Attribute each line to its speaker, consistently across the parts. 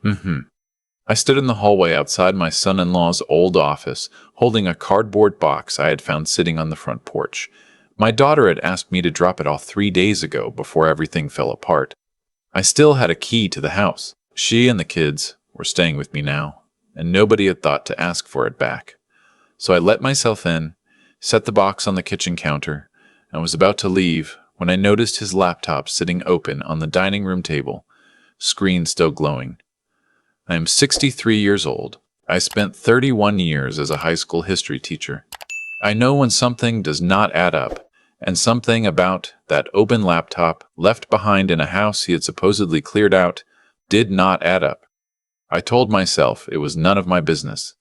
Speaker 1: I stood in the hallway outside my son-in-law's old office, holding a cardboard box I had found sitting on the front porch. My daughter had asked me to drop it off 3 days ago before everything fell apart. I still had a key to the house. She and the kids were staying with me now, and nobody had thought to ask for it back. So I let myself in, set the box on the kitchen counter, and was about to leave when I noticed his laptop sitting open on the dining room table, screen still glowing. I am 63 years old. I spent 31 years as a high school history teacher. I know when something does not add up, and something about that open laptop left behind in a house he had supposedly cleared out did not add up. I told myself it was none of my business.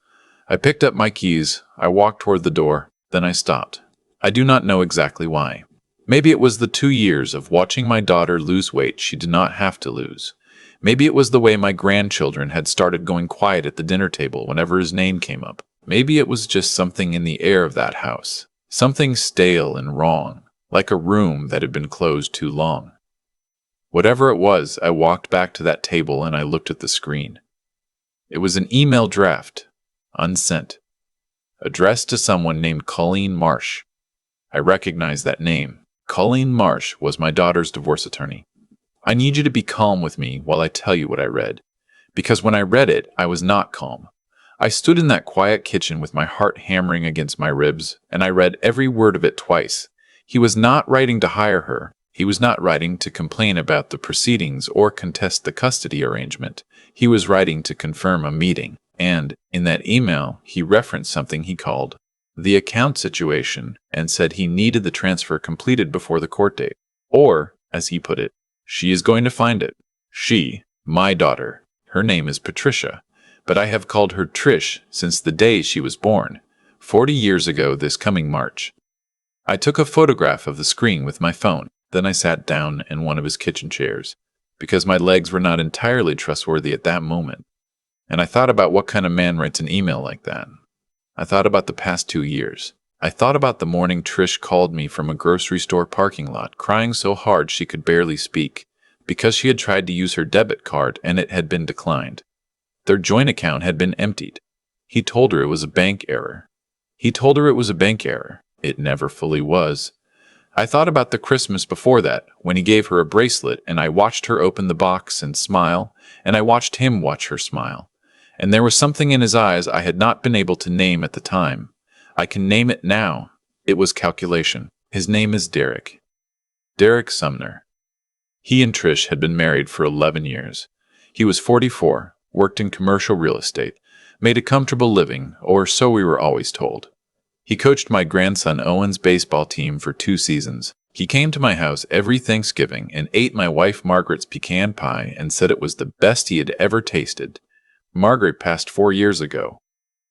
Speaker 1: I picked up my keys, I walked toward the door, then I stopped. I do not know exactly why. Maybe it was the 2 years of watching my daughter lose weight she did not have to lose. Maybe it was the way my grandchildren had started going quiet at the dinner table whenever his name came up. Maybe it was just something in the air of that house. Something stale and wrong, like a room that had been closed too long. Whatever it was, I walked back to that table and I looked at the screen. It was an email draft, unsent, addressed to someone named Colleen Marsh. I recognized that name. Colleen Marsh was my daughter's divorce attorney. I need you to be calm with me while I tell you what I read, because when I read it, I was not calm. I stood in that quiet kitchen with my heart hammering against my ribs, and I read every word of it twice. He was not writing to hire her. He was not writing to complain about the proceedings or contest the custody arrangement. He was writing to confirm a meeting, and in that email, he referenced something he called the account situation and said he needed the transfer completed before the court date. Or, as he put it, she is going to find it. She, my daughter. Her name is Patricia, but I have called her Trish since the day she was born, 40 years ago this coming March. I took a photograph of the screen with my phone. Then I sat down in one of his kitchen chairs, because my legs were not entirely trustworthy at that moment. And I thought about what kind of man writes an email like that. I thought about the past 2 years. I thought about the morning Trish called me from a grocery store parking lot, crying so hard she could barely speak, because she had tried to use her debit card and it had been declined. Their joint account had been emptied. He told her it was a bank error. It never fully was. I thought about the Christmas before that, when he gave her a bracelet, and I watched her open the box and smile, and I watched him watch her smile. And there was something in his eyes I had not been able to name at the time. I can name it now. It was calculation. His name is Derek. Derek Sumner. He and Trish had been married for 11 years. He was 44, worked in commercial real estate, made a comfortable living, or so we were always told. He coached my grandson Owen's baseball team for 2 seasons. He came to my house every Thanksgiving and ate my wife Margaret's pecan pie and said it was the best he had ever tasted. Margaret passed 4 years ago.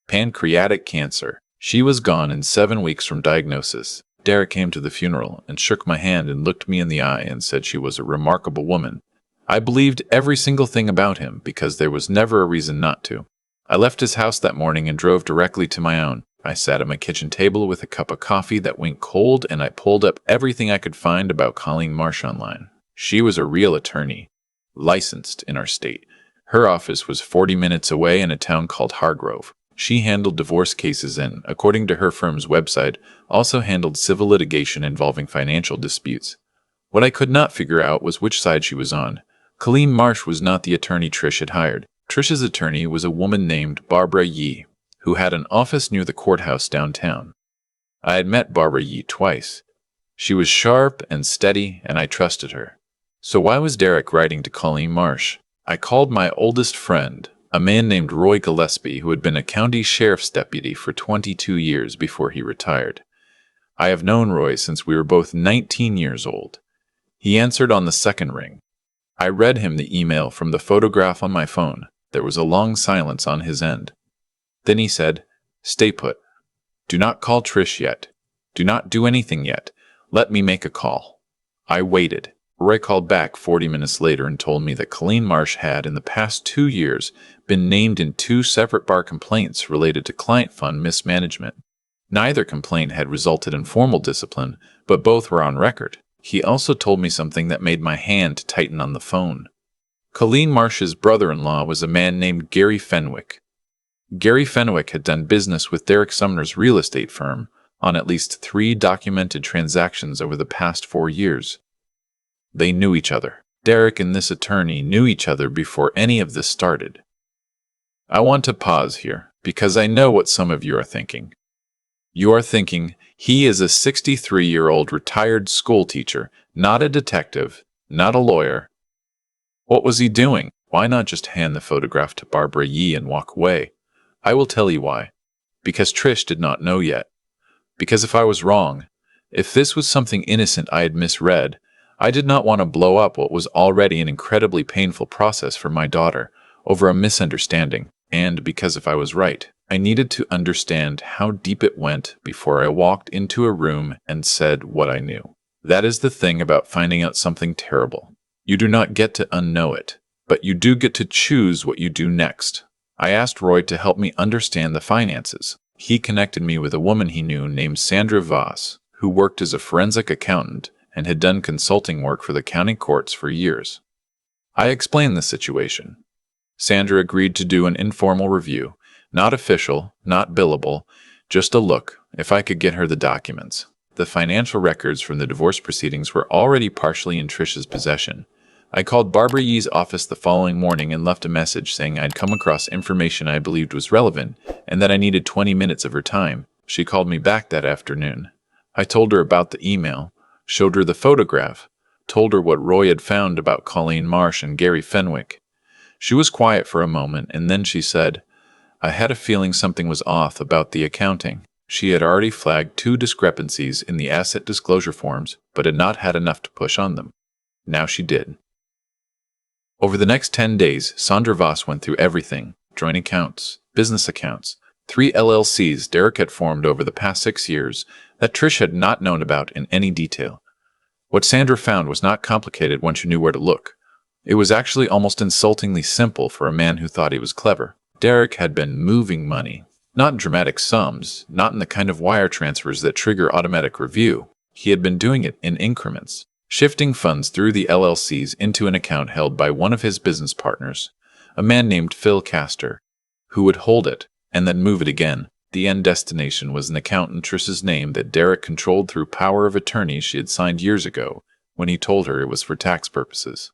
Speaker 1: Pancreatic cancer. She was gone in 7 weeks from diagnosis. Derek came to the funeral and shook my hand and looked me in the eye and said she was a remarkable woman. I believed every single thing about him because there was never a reason not to. I left his house that morning and drove directly to my own. I sat at my kitchen table with a cup of coffee that went cold, and I pulled up everything I could find about Colleen Marsh online. She was a real attorney, licensed in our state. Her office was 40 minutes away in a town called Hargrove. She handled divorce cases and, according to her firm's website, also handled civil litigation involving financial disputes. What I could not figure out was which side she was on. Colleen Marsh was not the attorney Trish had hired. Trish's attorney was a woman named Barbara Yee, who had an office near the courthouse downtown. I had met Barbara Yee twice. She was sharp and steady, and I trusted her. So why was Derek writing to Colleen Marsh? I called my oldest friend, a man named Roy Gillespie, who had been a county sheriff's deputy for 22 years before he retired. I have known Roy since we were both 19 years old. He answered on the second ring. I read him the email from the photograph on my phone. There was a long silence on his end. Then he said, "Stay put. Do not call Trish yet. Do not do anything yet. Let me make a call." I waited. Roy called back 40 minutes later and told me that Colleen Marsh had, in the past 2 years, been named in 2 separate bar complaints related to client fund mismanagement. Neither complaint had resulted in formal discipline, but both were on record. He also told me something that made my hand tighten on the phone. Colleen Marsh's brother-in-law was a man named Gary Fenwick. Gary Fenwick had done business with Derek Sumner's real estate firm on at least 3 documented transactions over the past 4 years. They knew each other. Derek and this attorney knew each other before any of this started. I want to pause here because I know what some of you are thinking. You are thinking, he is a 63-year-old retired school teacher, not a detective, not a lawyer. What was he doing? Why not just hand the photograph to Barbara Yee and walk away? I will tell you why. Because Trish did not know yet. Because if I was wrong, if this was something innocent I had misread, I did not want to blow up what was already an incredibly painful process for my daughter over a misunderstanding, and because if I was right, I needed to understand how deep it went before I walked into a room and said what I knew. That is the thing about finding out something terrible. You do not get to unknow it, but you do get to choose what you do next. I asked Roy to help me understand the finances. He connected me with a woman he knew named Sandra Voss, who worked as a forensic accountant and had done consulting work for the county courts for years. I explained the situation. Sandra agreed to do an informal review, not official, not billable, just a look, if I could get her the documents. The financial records from the divorce proceedings were already partially in Trish's possession. I called Barbara Yee's office the following morning and left a message saying I'd come across information I believed was relevant and that I needed 20 minutes of her time. She called me back that afternoon. I told her about the email, showed her the photograph, told her what Roy had found about Colleen Marsh and Gary Fenwick. She was quiet for a moment and then she said, I had a feeling something was off about the accounting. She had already flagged 2 discrepancies in the asset disclosure forms, but had not had enough to push on them. Now she did. Over the next 10 days, Sandra Voss went through everything, joint accounts, business accounts, 3 LLCs Derek had formed over the past 6 years that Trish had not known about in any detail. What Sandra found was not complicated once you knew where to look. It was actually almost insultingly simple for a man who thought he was clever. Derek had been moving money, not in dramatic sums, not in the kind of wire transfers that trigger automatic review. He had been doing it in increments, shifting funds through the LLCs into an account held by one of his business partners, a man named Phil Castor, who would hold it and then move it again. The end destination was an account in Trish's name that Derek controlled through power of attorney she had signed years ago when he told her it was for tax purposes.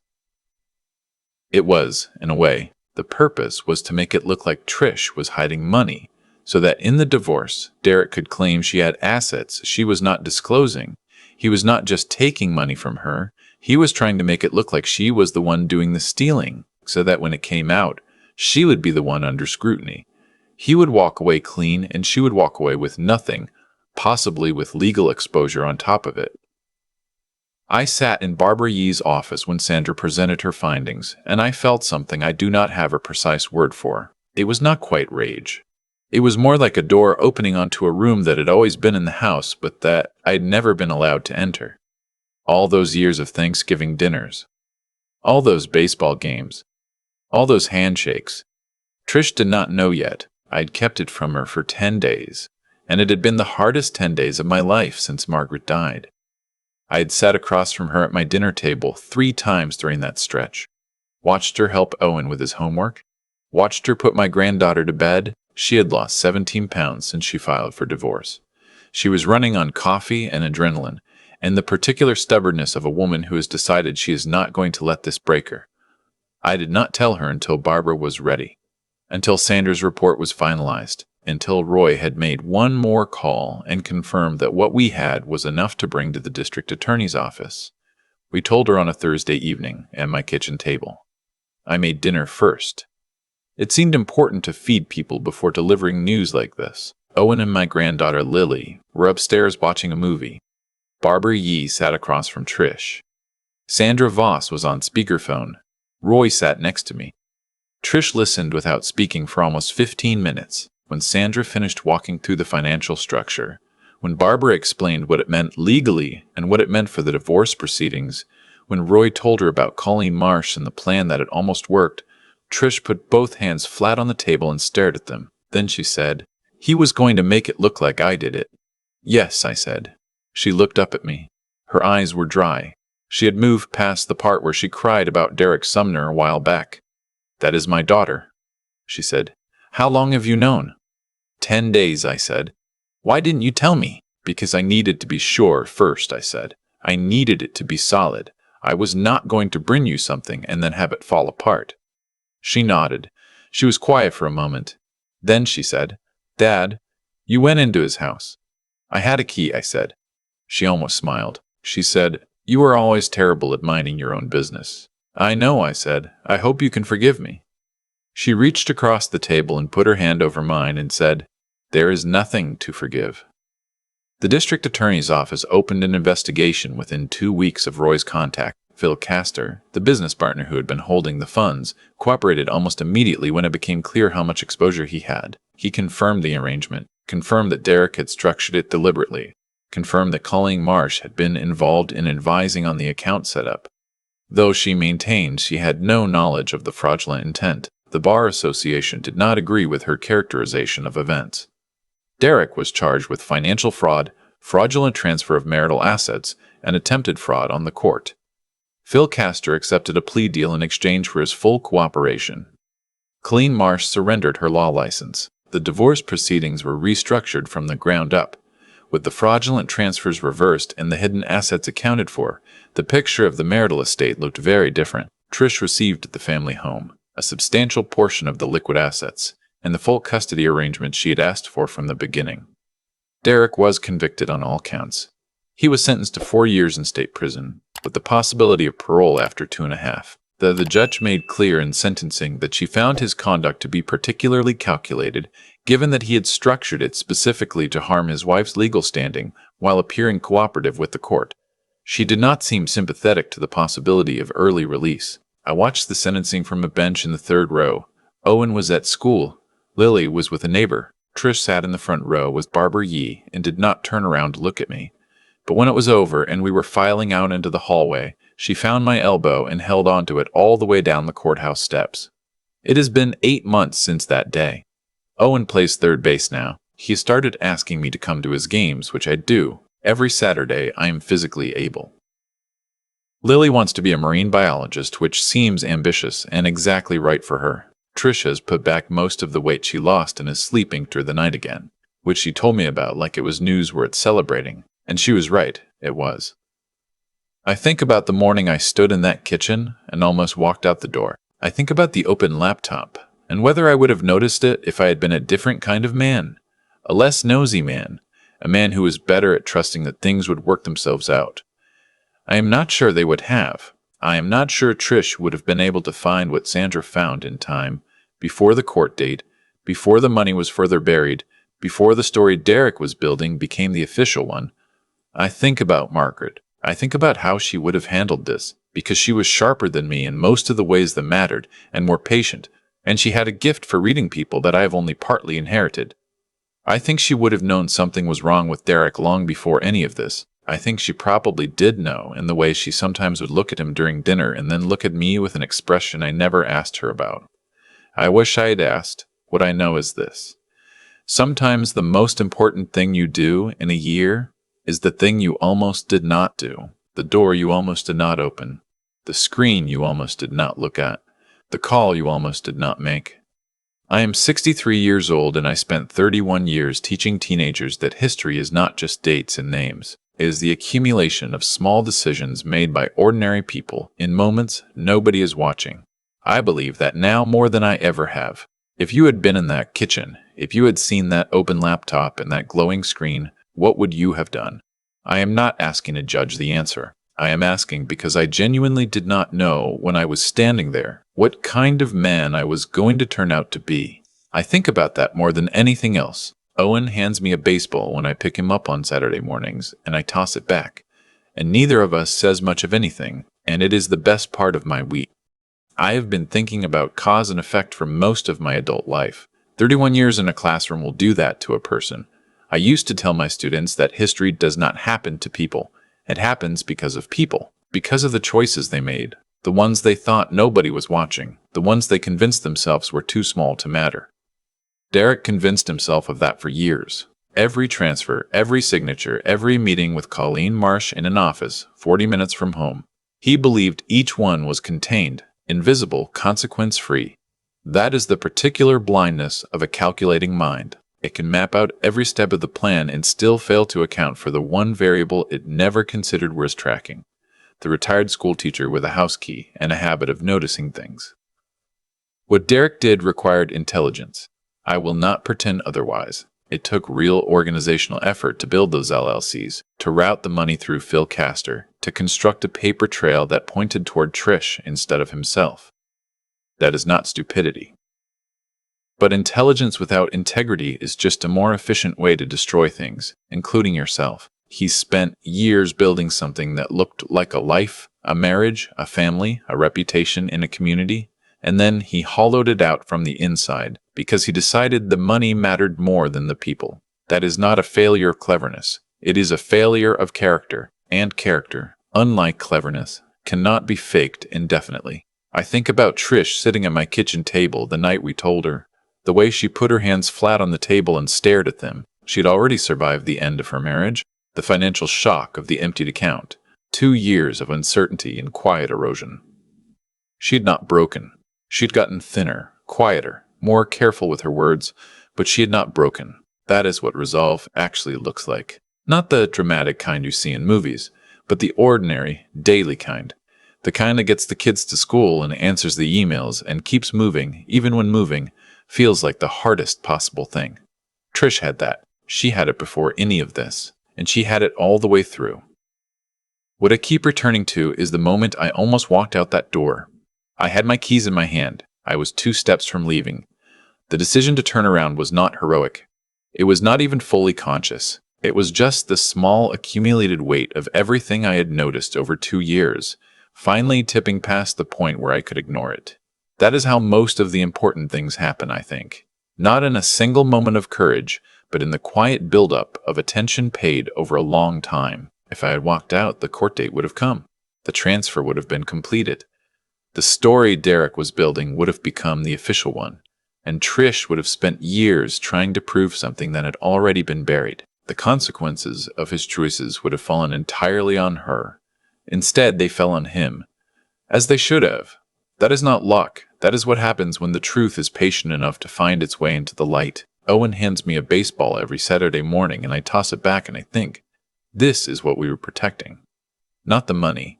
Speaker 1: It was, in a way, the purpose was to make it look like Trish was hiding money, so that in the divorce, Derek could claim she had assets she was not disclosing. He was not just taking money from her, he was trying to make it look like she was the one doing the stealing, so that when it came out, she would be the one under scrutiny. He would walk away clean and she would walk away with nothing, possibly with legal exposure on top of it. I sat in Barbara Yee's office when Sandra presented her findings, and I felt something I do not have a precise word for. It was not quite rage. It was more like a door opening onto a room that had always been in the house, but that I had never been allowed to enter. All those years of Thanksgiving dinners. All those baseball games. All those handshakes. Trish did not know yet. I had kept it from her for 10 days, and it had been the hardest 10 days of my life since Margaret died. I had sat across from her at my dinner table 3 times during that stretch, watched her help Owen with his homework, watched her put my granddaughter to bed. She had lost 17 pounds since she filed for divorce. She was running on coffee and adrenaline, and the particular stubbornness of a woman who has decided she is not going to let this break her. I did not tell her until Barbara was ready, until Sandra's report was finalized, until Roy had made one more call and confirmed that what we had was enough to bring to the district attorney's office. We told her on a Thursday evening at my kitchen table. I made dinner first. It seemed important to feed people before delivering news like this. Owen and my granddaughter Lily were upstairs watching a movie. Barbara Yee sat across from Trish. Sandra Voss was on speakerphone. Roy sat next to me. Trish listened without speaking for almost 15 minutes. When Sandra finished walking through the financial structure, when Barbara explained what it meant legally and what it meant for the divorce proceedings, when Roy told her about Colleen Marsh and the plan that had almost worked, Trish put both hands flat on the table and stared at them. Then she said, "He was going to make it look like I did it." "Yes," I said. She looked up at me. Her eyes were dry. She had moved past the part where she cried about Derek Sumner a while back. "That is my daughter," she said. "How long have you known?" 10 days, I said. "Why didn't you tell me?" "Because I needed to be sure first," I said. "I needed it to be solid. I was not going to bring you something and then have it fall apart." She nodded. She was quiet for a moment. Then she said, "Dad, you went into his house." "I had a key," I said. She almost smiled. She said, "You are always terrible at minding your own business." "I know," I said. "I hope you can forgive me." She reached across the table and put her hand over mine and said, "There is nothing to forgive." The district attorney's office opened an investigation within 2 weeks of Roy's contact. Phil Castor, the business partner who had been holding the funds, cooperated almost immediately when it became clear how much exposure he had. He confirmed the arrangement, confirmed that Derek had structured it deliberately, confirmed that Colleen Marsh had been involved in advising on the account setup. Though she maintained she had no knowledge of the fraudulent intent, the Bar Association did not agree with her characterization of events. Derek was charged with financial fraud, fraudulent transfer of marital assets, and attempted fraud on the court. Phil Castor accepted a plea deal in exchange for his full cooperation. Colleen Marsh surrendered her law license. The divorce proceedings were restructured from the ground up. With the fraudulent transfers reversed and the hidden assets accounted for, the picture of the marital estate looked very different. Trish received the family home, a substantial portion of the liquid assets, and the full custody arrangement she had asked for from the beginning. Derek was convicted on all counts. He was sentenced to 4 years in state prison, with the possibility of parole after 2.5. The judge made clear in sentencing that she found his conduct to be particularly calculated, given that he had structured it specifically to harm his wife's legal standing while appearing cooperative with the court. She did not seem sympathetic to the possibility of early release. I watched the sentencing from a bench in the 3rd row. Owen was at school. Lily was with a neighbor. Trish sat in the front row with Barbara Yee and did not turn around to look at me. But when it was over and we were filing out into the hallway, she found my elbow and held onto it all the way down the courthouse steps. It has been 8 months since that day. Owen plays third base now. He started asking me to come to his games, which I do. Every Saturday I am physically able. Lily wants to be a marine biologist, which seems ambitious and exactly right for her. Trish has put back most of the weight she lost and is sleeping through the night again, which she told me about like it was news worth celebrating. And she was right, it was. I think about the morning I stood in that kitchen and almost walked out the door. I think about the open laptop, and whether I would have noticed it if I had been a different kind of man, a less nosy man, a man who was better at trusting that things would work themselves out. I am not sure they would have. I am not sure Trish would have been able to find what Sandra found in time, before the court date, before the money was further buried, before the story Derek was building became the official one. I think about Margaret. I think about how she would have handled this, because she was sharper than me in most of the ways that mattered, and more patient, and she had a gift for reading people that I have only partly inherited. I think she would have known something was wrong with Derek long before any of this. I think she probably did know in the way she sometimes would look at him during dinner and then look at me with an expression I never asked her about. I wish I had asked. What I know is this. Sometimes the most important thing you do in a year is the thing you almost did not do, the door you almost did not open, the screen you almost did not look at, the call you almost did not make. I am 63 years old and I spent 31 years teaching teenagers that history is not just dates and names. It is the accumulation of small decisions made by ordinary people in moments nobody is watching. I believe that now more than I ever have. If you had been in that kitchen, if you had seen that open laptop and that glowing screen, what would you have done? I am not asking to judge the answer. I am asking because I genuinely did not know when I was standing there what kind of man I was going to turn out to be. I think about that more than anything else. Owen hands me a baseball when I pick him up on Saturday mornings, and I toss it back. And neither of us says much of anything, and it is the best part of my week. I have been thinking about cause and effect for most of my adult life. 31 years in a classroom will do that to a person. I used to tell my students that history does not happen to people. It happens because of people, because of the choices they made, the ones they thought nobody was watching, the ones they convinced themselves were too small to matter. Derek convinced himself of that for years. Every transfer, every signature, every meeting with Colleen Marsh in an office 40 minutes from home, He believed each one was contained, invisible, consequence-free. That is the particular blindness of a calculating mind. It can map out every step of the plan and still fail to account for the one variable it never considered worth tracking: the retired schoolteacher with a house key and a habit of noticing things. What Derek did required intelligence. I will not pretend otherwise. It took real organizational effort to build those LLCs, to route the money through Phil Castor, to construct a paper trail that pointed toward Trish instead of himself. That is not stupidity. But intelligence without integrity is just a more efficient way to destroy things, including yourself. He spent years building something that looked like a life, a marriage, a family, a reputation in a community, and then he hollowed it out from the inside because he decided the money mattered more than the people. That is not a failure of cleverness. It is a failure of character, and character, unlike cleverness, cannot be faked indefinitely. I think about Trish sitting at my kitchen table the night we told her. The way she put her hands flat on the table and stared at them. She'd already survived the end of her marriage, the financial shock of the emptied account, 2 years of uncertainty and quiet erosion. She'd not broken. She'd gotten thinner, quieter, more careful with her words, but she had not broken. That is what resolve actually looks like. Not the dramatic kind you see in movies, but the ordinary, daily kind. The kind that gets the kids to school and answers the emails and keeps moving, even when moving feels like the hardest possible thing. Trish had that. She had it before any of this, and she had it all the way through. What I keep returning to is the moment I almost walked out that door. I had my keys in my hand. I was 2 steps from leaving. The decision to turn around was not heroic. It was not even fully conscious. It was just the small accumulated weight of everything I had noticed over 2 years, finally tipping past the point where I could ignore it. That is how most of the important things happen, I think. Not in a single moment of courage, but in the quiet buildup of attention paid over a long time. If I had walked out, the court date would have come. The transfer would have been completed. The story Derek was building would have become the official one, and Trish would have spent years trying to prove something that had already been buried. The consequences of his choices would have fallen entirely on her. Instead, they fell on him, as they should have. That is not luck. That is what happens when the truth is patient enough to find its way into the light. Owen hands me a baseball every Saturday morning, and I toss it back and I think, this is what we were protecting. Not the money,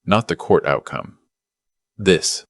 Speaker 1: not the court outcome. This.